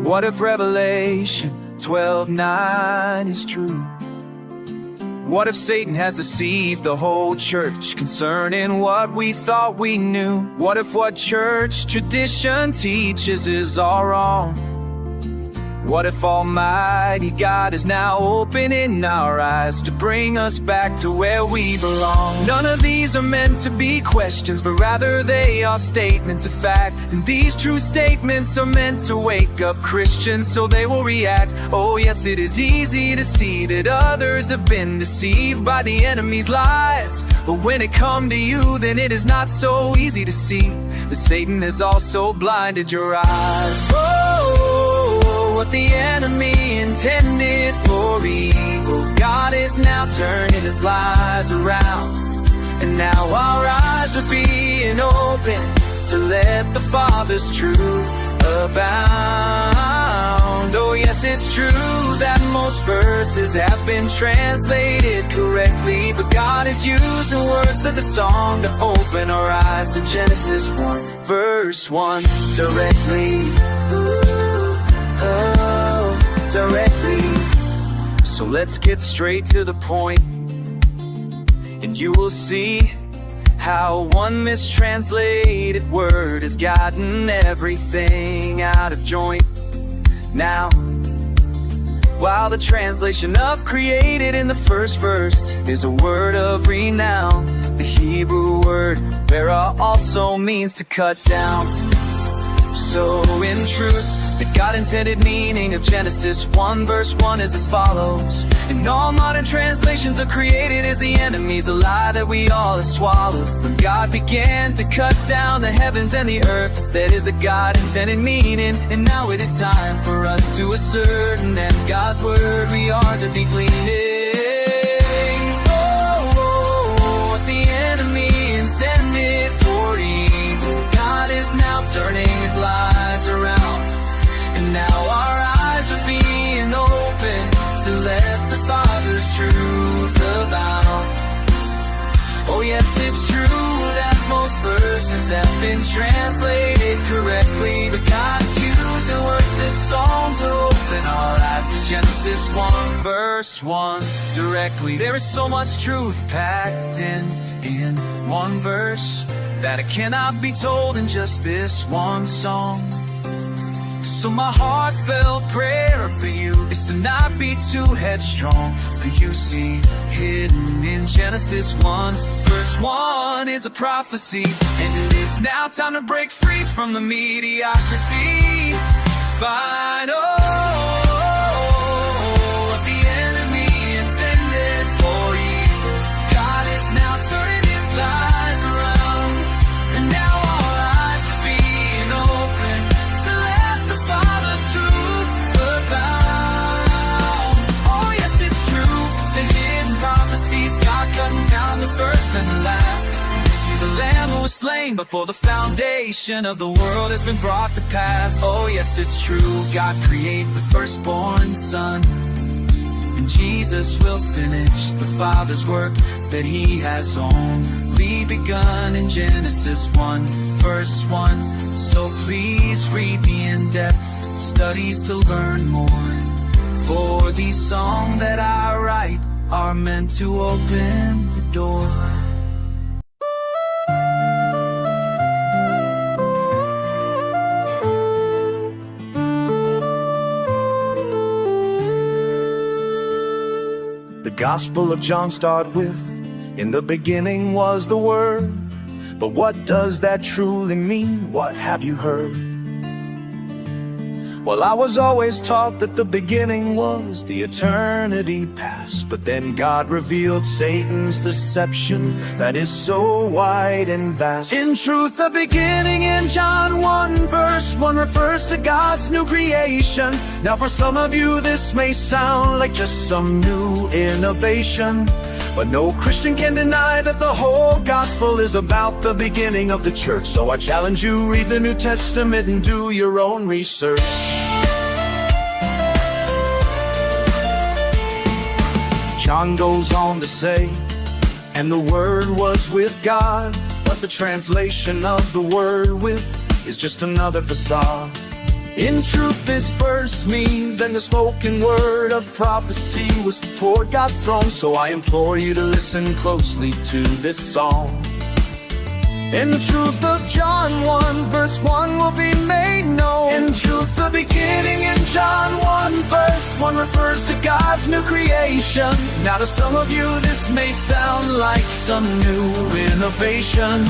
What if Revelation 12:9 is true? What if Satan has deceived the whole church concerning what we thought we knew? What if what church tradition teaches is all wrong? What if Almighty God is now opening our eyes to bring us back to where we belong? None of these are meant to be questions, but rather they are statements of fact. And these true statements are meant to wake up Christians so they will react. Oh yes, it is easy to see that others have been deceived by the enemy's lies. But when it comes to you, then it is not so easy to see that Satan has also blinded your eyes. What the enemy intended for evil, God is now turning his lies around. And now our eyes are being opened to let the Father's truth abound. Oh yes, it's true that most verses have been translated correctly, but God is using words of the song to open our eyes to Genesis 1 verse 1 directly. Directly. So let's get straight to the point, and you will see how one mistranslated word has gotten everything out of joint. Now, while the translation of created in the first verse is a word of renown, the Hebrew word bara also means to cut down. So in truth, the God intended meaning of Genesis 1 verse 1 is as follows. And all modern translations are created as the enemy's a lie that we all have swallowed. When God began to cut down the heavens and the earth, that is the God intended meaning. And now it is time for us to assert, and then God's word we are to be gleaning. What the enemy intended for evil, God is now turning his lies around. And now our eyes are being opened to let the Father's truth abound. Oh yes, it's true that most verses have been translated correctly, but God is using words this song to open our eyes to Genesis 1 verse 1 directly. There is so much truth packed in one verse that it cannot be told in just this one song. So my heartfelt prayer for you is to not be too headstrong, for you see, hidden in Genesis 1 verse 1 is a prophecy, and it is now time to break free from the mediocrity. Find what the enemy intended for evil, God is now turning his lies around. And now our eyes are being opened to let the Father's truth abound. Oh yes, it's true, the hidden prophecies, God cutting down the first and the last. See, the Lamb who was slain before the foundation of the world has been brought to pass. Oh yes, it's true, God created the firstborn Son, and Jesus will finish the Father's work that he has only begun in Genesis 1 verse 1. So please read the in-depth studies to learn more, for these songs that I write are meant to open the door. The Gospel of John starts with, in the beginning was the Word. But what does that truly mean? What have you heard? Well, I was always taught that the beginning was the eternity past, but then God revealed Satan's deception that is so wide and vast. In truth, the beginning in John 1 verse 1 refers to God's new creation. Now for some of you this may sound like just some new innovation, but no Christian can deny that the whole gospel is about the beginning of the church. So I challenge you, read the New Testament and do your own research. John goes on to say, and the Word was with God, but the translation of the word with is just another facade. In truth this verse means, and the spoken word of prophecy was toward God's throne. So I implore you to listen closely to this song. In the truth of John 1 verse 1 will be made known. In truth the beginning in John 1 verse 1 refers to God's new creation. Now to some of you this may sound like some new innovation,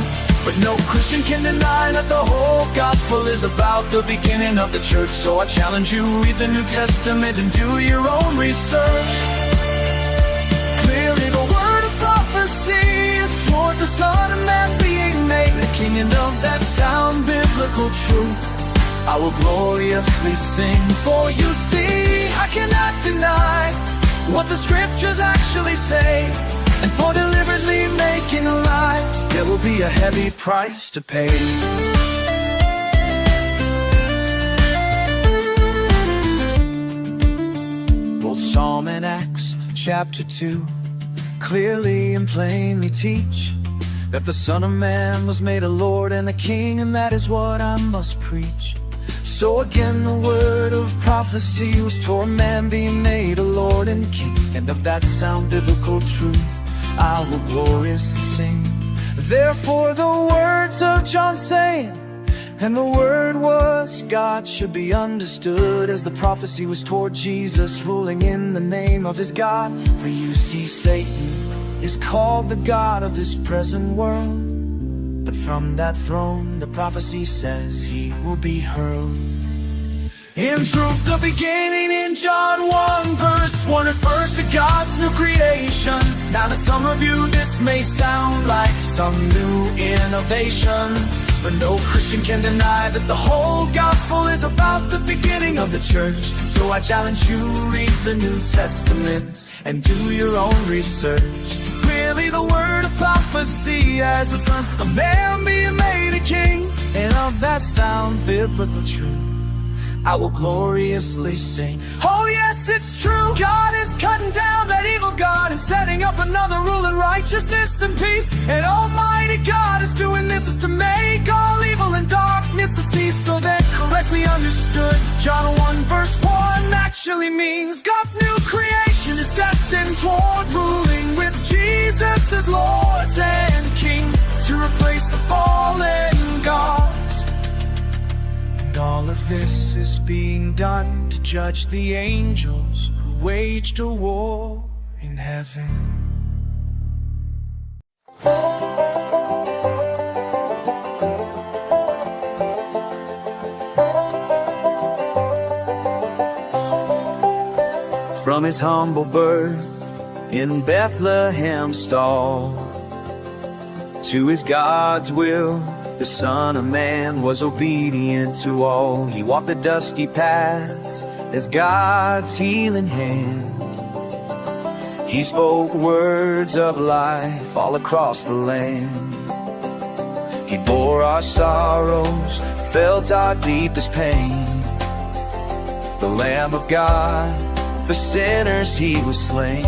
but no Christian can deny that the whole gospel is about the beginning of the church. So I challenge you, read the New Testament and do your own research. Clearly the word of prophecy is toward the Son of Man being made a king, and of that sound biblical truth I will gloriously sing. For you see, I cannot deny what the scriptures actually say, and for deliberately making a lie there will be a heavy price to pay. Both Psalm and Acts chapter 2 clearly and plainly teach that the Son of Man was made a Lord and a King, and that is what I must preach. So again the word of prophecy was toward man being made a Lord and King, and of that sound biblical truth I will gloriously sing. Therefore the words of John saying, and the word was God, should be understood as the prophecy was toward Jesus ruling in the name of his God. For you see, Satan is called the god of this present world, but from that throne the prophecy says he will be hurled. In truth the beginning in John 1 verse 1 refers to God's new creation. Now to some of you this may sound like some new innovation, but no Christian can deny that the whole gospel is about the beginning of the church. So I challenge you, read the New Testament and do your own research. Clearly the word of prophecy as the Son of Man being made a king, and of that sound biblical truth I will gloriously sing. Oh yes, it's true, God is cutting down that evil God and setting up another rule in righteousness and peace. And Almighty God is doing this is to make all evil and darkness to cease. So then correctly understood, John 1 verse 1 actually means God's new creation is destined toward ruling with Jesus as lords and kings to replace the fallen gods. All of this is being done to judge the angels who waged a war in heaven. From his humble birth in Bethlehem's stall to his God's will, the Son of Man was obedient to all. He walked the dusty paths as God's healing hand. He spoke words of life all across the land. He bore our sorrows, felt our deepest pain. The Lamb of God, for sinners he was slain.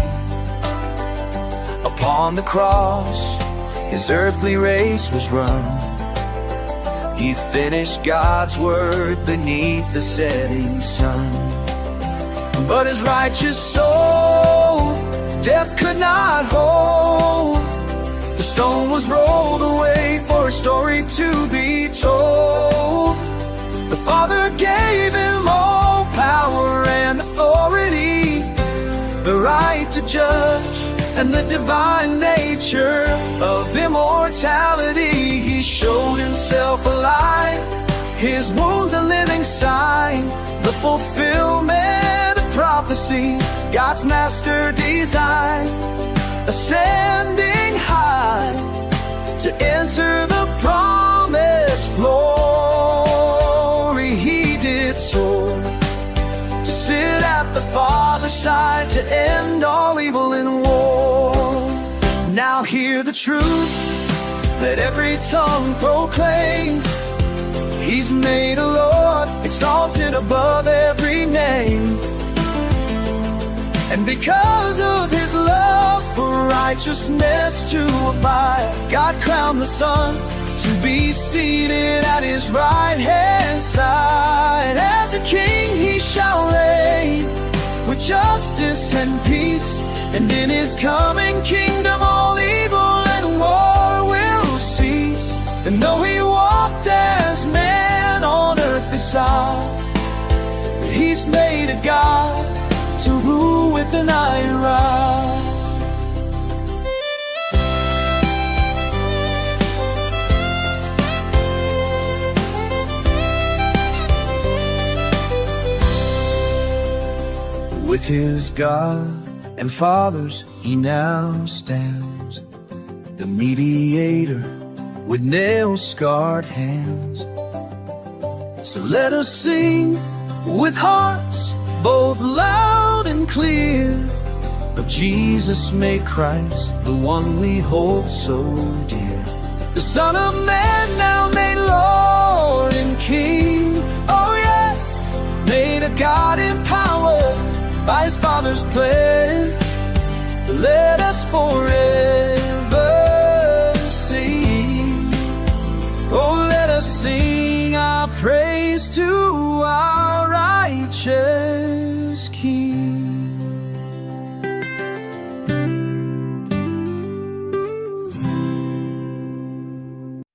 Upon the cross, his earthly race was run. He finished God's word beneath the setting sun. But his righteous soul death could not hold. The stone was rolled away for a story to be told. The Father gave him all power and authority, the right to judge and the divine nature of immortality. He showed himself alive, his wounds a living sign, the fulfillment of prophecy, God's master design, ascending high to enter the promised glory. He did soar to sit at the Father's side to end all evil and war. Now hear the truth, let every tongue proclaim, he's made a Lord, exalted above every name. And because of his love for righteousness to abide, God crowned the Son to be seated at his right hand side. As and peace, and in his coming kingdom all evil and war will cease. And though he walked as man on earth beside, but he's made a God to rule with an iron rod. With his God and fathers he now stands, the mediator with nail-scarred hands. So let us sing with hearts both loud and clear, of Jesus made Christ the one we hold so dear. The Son of Man now made Lord and King, oh yes, made a God in power by his Father's plan. Let us forever sing, oh let us sing our praise to our righteous King.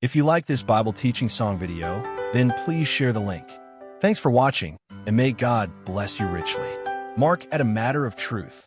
If you like this Bible teaching song video, then please share the link. Thanks for watching, and may God bless you richly. Mark at A Matter of Truth.